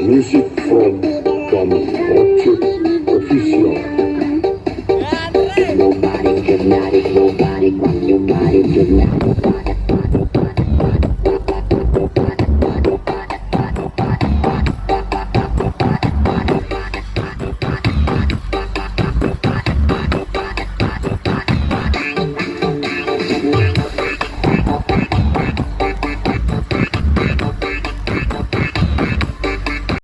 Music from Project Official. Nobody hypnotic, nobody rock your body, hypnotic.